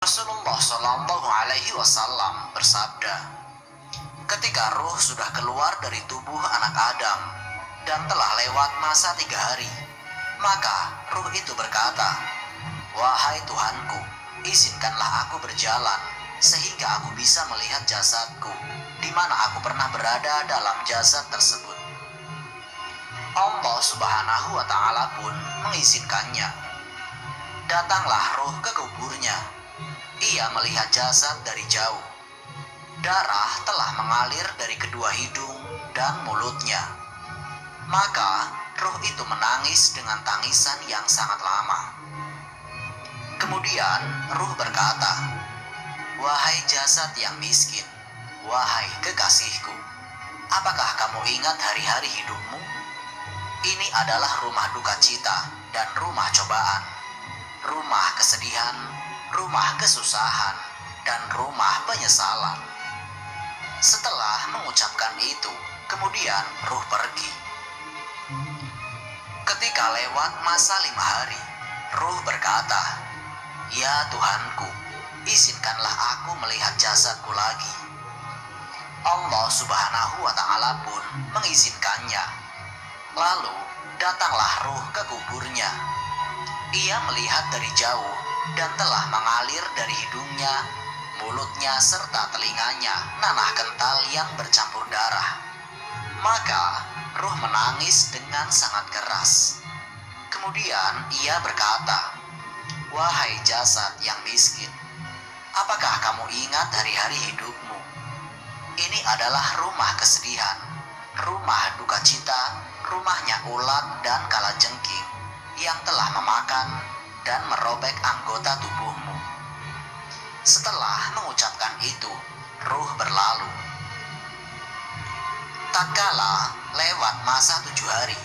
Rasulullah Shallallahu Alaihi Wasallam bersabda, ketika ruh sudah keluar dari tubuh anak Adam dan telah lewat masa 3 hari, maka ruh itu berkata, "Wahai Tuhanku, izinkanlah aku berjalan sehingga aku bisa melihat jasadku, di mana aku pernah berada dalam jasad tersebut." Allah Subhanahu wa Ta'ala pun mengizinkannya. Datanglah ruh ke kuburnya. Ia melihat jasad dari jauh. Darah telah mengalir dari kedua hidung dan mulutnya. Maka ruh itu menangis dengan tangisan yang sangat lama. Kemudian ruh berkata, "Wahai jasad yang miskin, wahai kekasihku, apakah kamu ingat hari-hari hidupmu? Ini adalah rumah duka cita dan rumah cobaan, rumah kesedihan, rumah kesusahan, dan rumah penyesalan." Setelah mengucapkan itu, kemudian ruh pergi. Ketika lewat masa 5 hari, ruh berkata, "Ya Tuhanku, izinkanlah aku melihat jasadku lagi." Allah Subhanahu wa Ta'ala pun mengizinkannya. Lalu datanglah ruh ke kuburnya. Ia melihat dari jauh dan telah mengalir dari hidungnya, mulutnya serta telinganya nanah kental yang bercampur darah. Maka ruh menangis dengan sangat keras. Kemudian ia berkata, "Wahai jasad yang miskin, apakah kamu ingat hari-hari hidupmu? Ini adalah rumah kesedihan, rumah duka cita, rumahnya ulat dan kalajengking yang telah memakan dan merobek anggota tubuhmu." Setelah mengucapkan itu, ruh berlalu. Tatkala lewat masa 7 hari,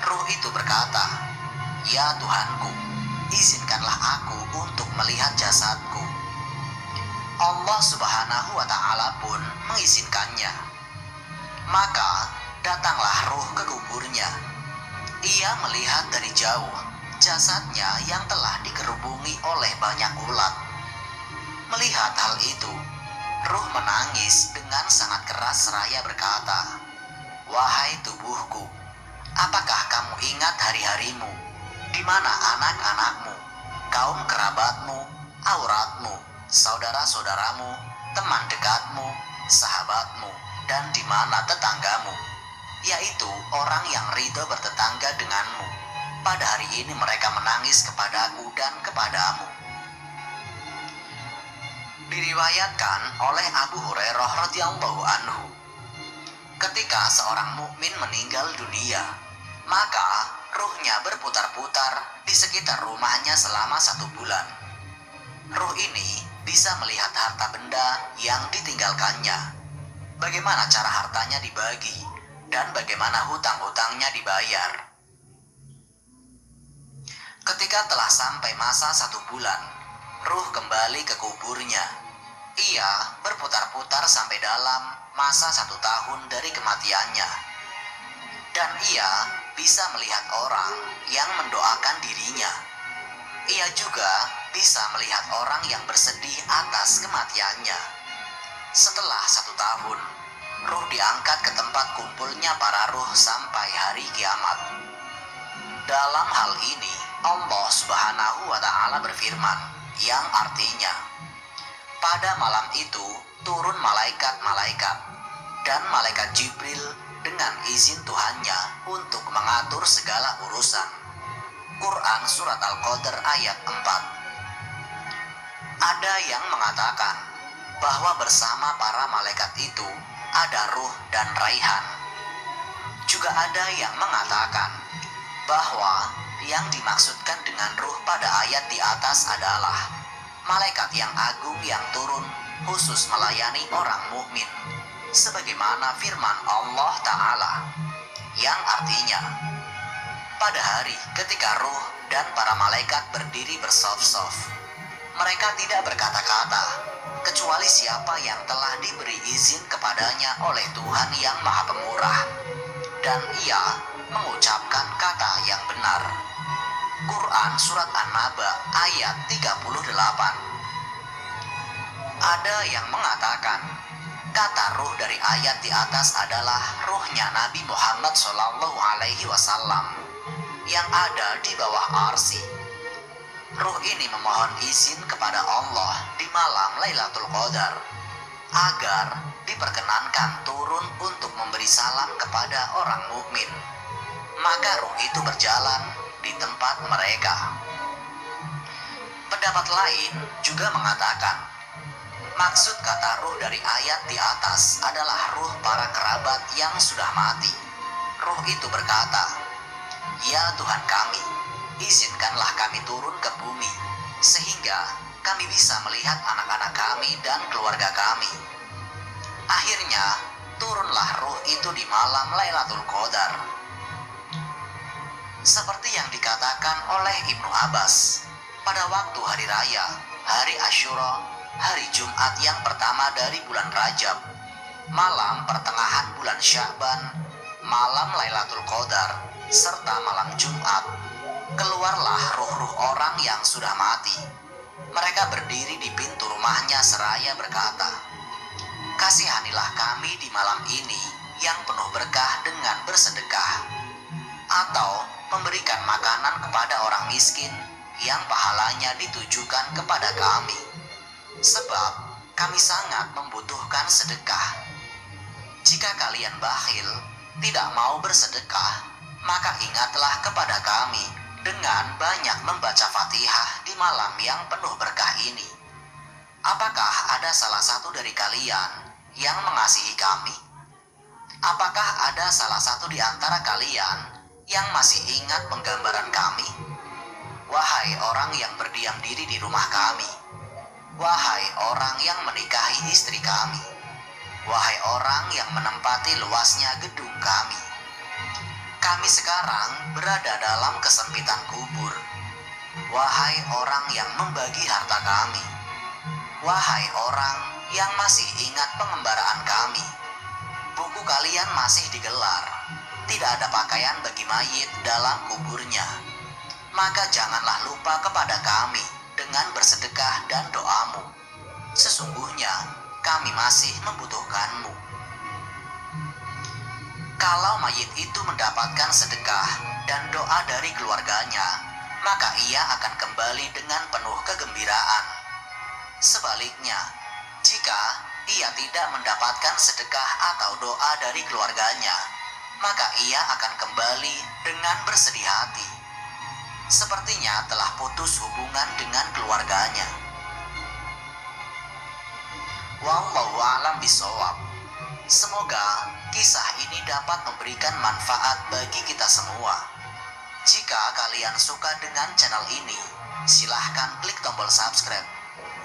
ruh itu berkata, "Ya Tuhanku, izinkanlah aku untuk melihat jasadku." Allah Subhanahu wa Ta'ala pun mengizinkannya. Maka datanglah ruh ke kuburnya. Ia melihat dari jauh jasadnya yang telah dikerubungi oleh banyak ulat. Melihat hal itu, ruh menangis dengan sangat keras seraya berkata, "Wahai tubuhku, apakah kamu ingat hari-harimu, di mana anak-anakmu, kaum kerabatmu, auratmu, saudara-saudaramu, teman dekatmu, sahabatmu, dan di mana tetanggamu, yaitu orang yang ridho bertetangga denganmu. Pada hari ini mereka menangis kepadaku dan kepadamu." Diriwayatkan oleh Abu Hurairah radhiyallahu anhu, ketika seorang mukmin meninggal dunia, maka ruhnya berputar-putar di sekitar rumahnya selama 1 bulan. Ruh ini bisa melihat harta benda yang ditinggalkannya, bagaimana cara hartanya dibagi, dan bagaimana hutang-hutangnya dibayar. Ketika telah sampai masa 1 bulan, ruh kembali ke kuburnya. Ia berputar-putar sampai dalam masa 1 tahun dari kematiannya. Dan ia bisa melihat orang yang mendoakan dirinya. Ia juga bisa melihat orang yang bersedih atas kematiannya. Setelah 1 tahun, ruh diangkat ke tempat kumpulnya para ruh sampai hari kiamat. Dalam hal ini, Allah Subhanahu wa Ta'ala berfirman, yang artinya, pada malam itu turun malaikat-malaikat dan malaikat Jibril dengan izin Tuhannya untuk mengatur segala urusan. Quran Surat Al-Qadr ayat 4. Ada yang mengatakan bahwa bersama para malaikat itu ada ruh dan raihan. Juga ada yang mengatakan bahwa yang dimaksudkan dengan ruh pada ayat di atas adalah malaikat yang agung yang turun khusus melayani orang mukmin, sebagaimana firman Allah Ta'ala, yang artinya, pada hari ketika ruh dan para malaikat berdiri bersaf-saf, mereka tidak berkata-kata, kecuali siapa yang telah diberi izin kepadanya oleh Tuhan yang Maha Pemurah, dan ia mengucapkan kata yang benar. Quran Surat An-Naba ayat 38. Ada yang mengatakan kata ruh dari ayat di atas adalah ruhnya Nabi Muhammad SAW yang ada di bawah arsy. Ruh ini memohon izin kepada Allah di malam Lailatul Qadar agar diperkenankan turun untuk memberi salam kepada orang mukmin. Maka ruh itu berjalan di tempat mereka. Pendapat lain juga mengatakan maksud kata ruh dari ayat di atas adalah ruh para kerabat yang sudah mati. Ruh itu berkata, "Ya Tuhan kami, izinkanlah kami turun ke bumi, sehingga kami bisa melihat anak-anak kami dan keluarga kami." Akhirnya, turunlah ruh itu di malam Lailatul Qadar. Seperti yang dikatakan oleh Ibnu Abbas, pada waktu hari raya, hari Asyura, hari Jumat yang pertama dari bulan Rajab, malam pertengahan bulan Sya'ban, malam Lailatul Qadar, serta malam Jumat, keluarlah ruh-ruh orang yang sudah mati. Mereka berdiri di pintu rumahnya seraya berkata, "Kasihanilah kami di malam ini yang penuh berkah dengan bersedekah, atau memberikan makanan kepada orang miskin yang pahalanya ditujukan kepada kami, sebab kami sangat membutuhkan sedekah. Jika kalian bakhil, tidak mau bersedekah, maka ingatlah kepada kami dengan banyak membaca Fatihah di malam yang penuh berkah ini. Apakah ada salah satu dari kalian yang mengasihi kami? Apakah ada salah satu di antara kalian yang masih ingat penggambaran kami? Wahai orang yang berdiam diri di rumah kami, wahai orang yang menikahi istri kami, wahai orang yang menempati luasnya gedung kami, kami sekarang berada dalam kesempitan kubur. Wahai orang yang membagi harta kami, wahai orang yang masih ingat pengembaraan kami, buku kalian masih digelar, tidak ada pakaian bagi mayit dalam kuburnya. Maka janganlah lupa kepada kami dengan bersedekah dan doamu. Sesungguhnya kami masih membutuhkanmu." Kalau mayit itu mendapatkan sedekah dan doa dari keluarganya, maka ia akan kembali dengan penuh kegembiraan. Sebaliknya, jika ia tidak mendapatkan sedekah atau doa dari keluarganya, maka ia akan kembali dengan bersedih hati, sepertinya telah putus hubungan dengan keluarganya. Wallahu a'lam bishawab. Semoga kisah ini dapat memberikan manfaat bagi kita semua. Jika kalian suka dengan channel ini, silahkan klik tombol subscribe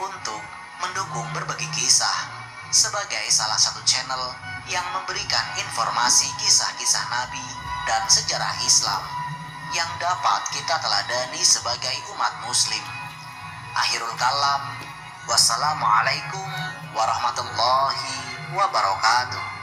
untuk mendukung berbagi kisah sebagai salah satu channel yang memberikan informasi kisah-kisah Nabi dan sejarah Islam yang dapat kita teladani sebagai umat muslim. Akhirul kalam, wassalamualaikum warahmatullahi wabarakatuh.